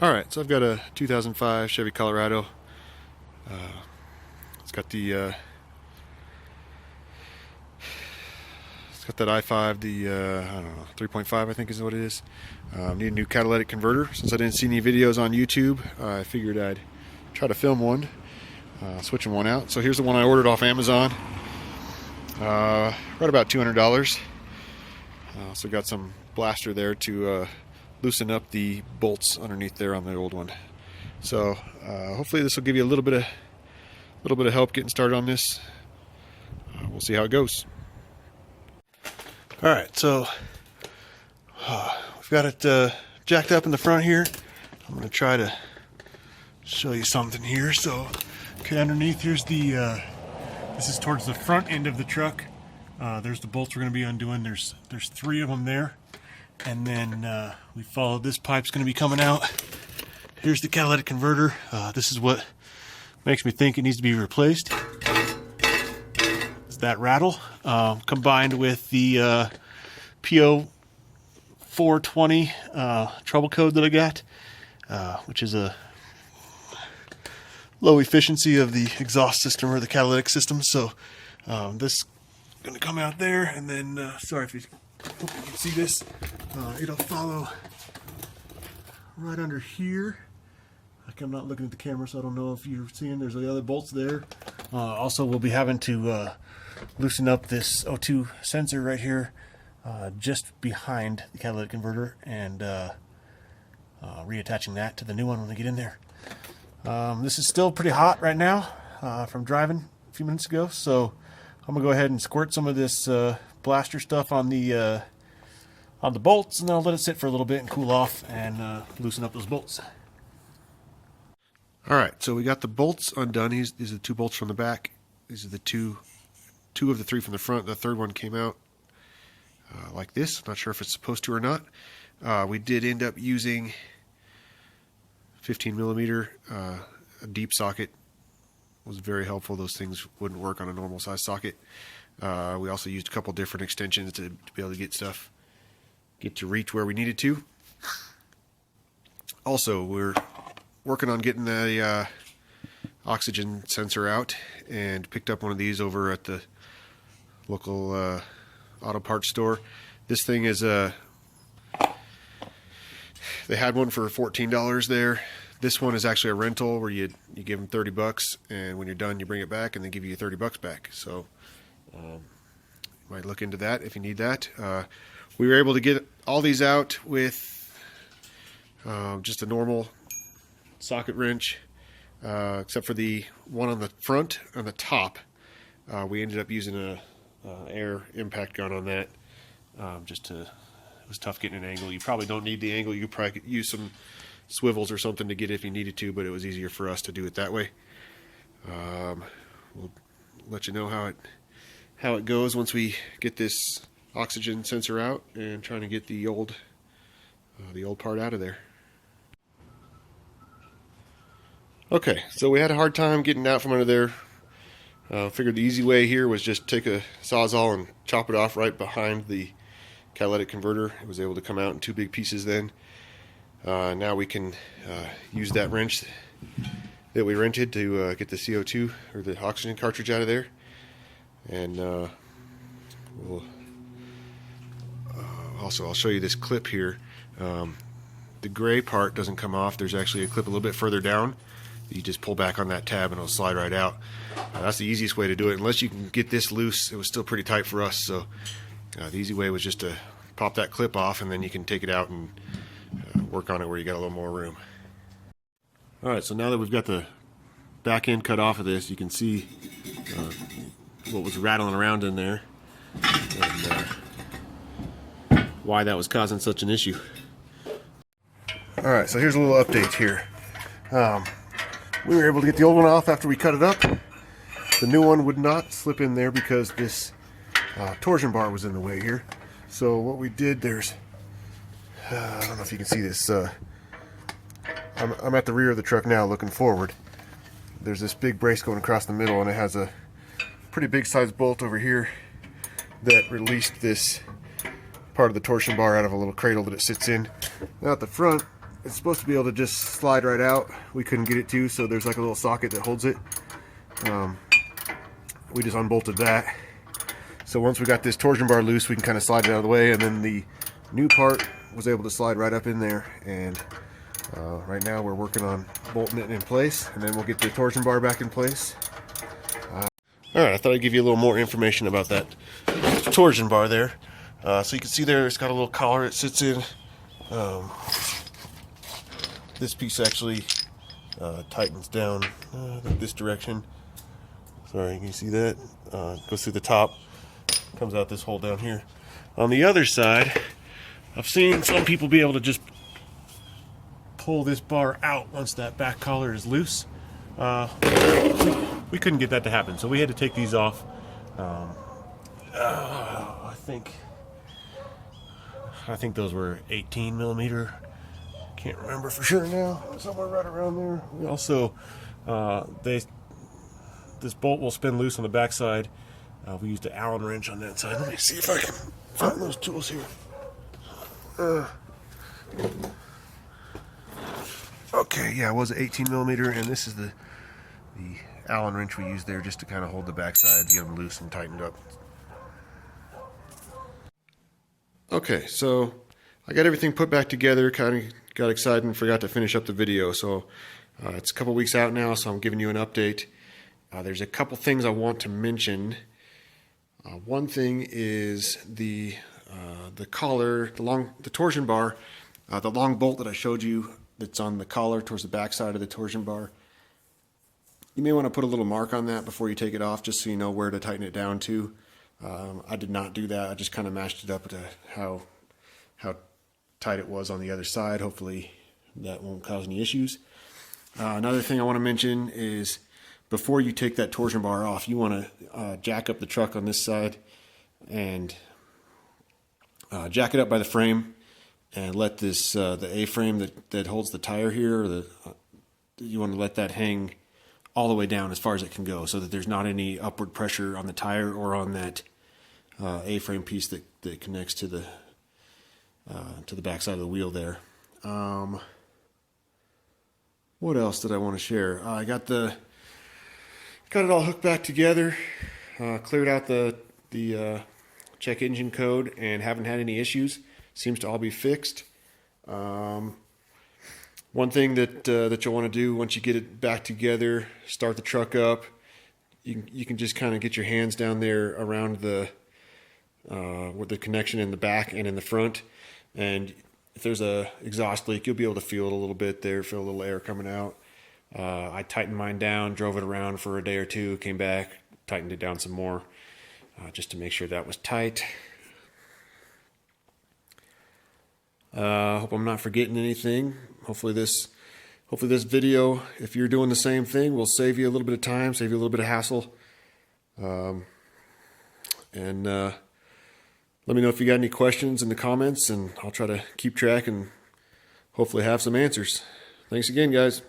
Alright, so I've got a 2005 Chevy Colorado. It's got the it's got that i5, the I don't know, 3.5 I think is what it is. Need a new catalytic converter. Since I didn't see any videos on YouTube, I figured I'd try to film one, switching one out. So here's the one I ordered off Amazon. Right about $200. Also got some blaster there to loosen up the bolts underneath there on the old one. So hopefully this will give you a little bit of help getting started on this. We'll see how it goes. All right, so we've got it jacked up in the front here. I'm going to try to show you something here. So, okay, underneath here's the this is towards the front end of the truck. There's the bolts we're going to be undoing. There's 3 of them there. And then we followed this pipe's going to be coming out. Here's the catalytic converter. This is what makes me think it needs to be replaced. It's that rattle combined with the PO 420 trouble code that I got, which is a low efficiency of the exhaust system or the catalytic system. So this is going to come out there, and then sorry if you hope you can see this. It'll follow right under here. Like, I'm not looking at the camera, so I don't know if you're seeing. There's the other bolts there. Also, we'll be having to loosen up this O2 sensor right here, just behind the catalytic converter, and reattaching that to the new one when we get in there. This is still pretty hot right now from driving a few minutes ago, so I'm gonna go ahead and squirt some of this blaster stuff on the bolts, and then I'll let it sit for a little bit and cool off and loosen up those bolts. Alright, so we got the bolts undone. These are the 2 bolts from the back. These are the two of the 3 from the front. The third one came out like this. Not sure if it's supposed to or not. We did end up using 15 millimeter. A deep socket was very helpful. Those things wouldn't work on a normal size socket. We also used a couple different extensions to be able to get to reach where we needed to. Also, we're working on getting the oxygen sensor out, and picked up one of these over at the local auto parts store. This thing is they had one for $14 there. This one is actually a rental where you give them $30, and when you're done you bring it back and they give you $30 back. So you might look into that if you need that. We were able to get all these out with just a normal socket wrench, except for the one on the front, on the top. We ended up using a air impact gun on that. It was tough getting an angle. You probably don't need the angle. You probably could use some swivels or something to get it if you needed to, but it was easier for us to do it that way. We'll let you know how it goes once we get this oxygen sensor out and trying to get the old part out of there. Okay, so we had a hard time getting out from under there. Figured the easy way here was just take a Sawzall and chop it off right behind the catalytic converter. It was able to come out in 2 big pieces then. Now we can use that wrench that we rented to get the CO2 or the oxygen cartridge out of there. And also I'll show you this clip here. The gray part doesn't come off. There's actually a clip a little bit further down. You just pull back on that tab and it'll slide right out. That's the easiest way to do it. Unless you can get this loose, it was still pretty tight for us. So the easy way was just to pop that clip off, and then you can take it out and work on it where you got a little more room. Alright, so now that we've got the back end cut off of this, you can see what was rattling around in there and why that was causing such an issue. Alright, so here's a little update here. We were able to get the old one off after we cut it up. The new one would not slip in there because this torsion bar was in the way here. So what we did, there's I don't know if you can see this. I'm at the rear of the truck now looking forward. There's this big brace going across the middle, and it has a pretty big sized bolt over here that released this part of the torsion bar out of a little cradle that it sits in. Now at the front, it's supposed to be able to just slide right out. We couldn't get it to, so there's like a little socket that holds it. We just unbolted that. So once we got this torsion bar loose, we can kind of slide it out of the way, and then the new part was able to slide right up in there. And right now we're working on bolting it in place, and then we'll get the torsion bar back in place. Alright, I thought I'd give you a little more information about that torsion bar there. So you can see there, it's got a little collar it sits in. This piece actually tightens down this direction. Sorry, can you see that? Goes through the top, comes out this hole down here. On the other side, I've seen some people be able to just pull this bar out once that back collar is loose. We couldn't get that to happen, so we had to take these off. I think those were 18 millimeter. Can't remember for sure now. Somewhere right around there. We also this bolt will spin loose on the back side. We used an Allen wrench on that side. Let me see if I can find those tools here. Okay, yeah, it was 18 millimeter, and this is the Allen wrench we used there just to kind of hold the back side, get them loose and tightened up. Okay, so I got everything put back together, kind of got excited and forgot to finish up the video. So it's a couple weeks out now, so I'm giving you an update. There's a couple things I want to mention. One thing is the collar, the torsion bar, the long bolt that I showed you that's on the collar towards the back side of the torsion bar. You may want to put a little mark on that before you take it off, just so you know where to tighten it down to. I did not do that. I just kind of matched it up to how tight it was on the other side. Hopefully that won't cause any issues. Another thing I want to mention is before you take that torsion bar off, you want to jack up the truck on this side and jack it up by the frame and let this the A-frame that holds the tire here, or you want to let that hang all the way down as far as it can go, so that there's not any upward pressure on the tire or on that A-frame piece that connects to the back side of the wheel there. What else did I want to share? I got it all hooked back together, cleared out the check engine code, and haven't had any issues. Seems to all be fixed. One thing that you'll want to do once you get it back together, start the truck up, you can just kind of get your hands down there around with the connection in the back and in the front, and if there's a exhaust leak, you'll be able to feel it a little bit there, feel a little air coming out. I tightened mine down, drove it around for a day or two, came back, tightened it down some more, just to make sure that was tight. Hope I'm not forgetting anything. Hopefully this video, if you're doing the same thing, will save you a little bit of time, save you a little bit of hassle. And let me know if you got any questions in the comments, and I'll try to keep track and hopefully have some answers. Thanks again, guys.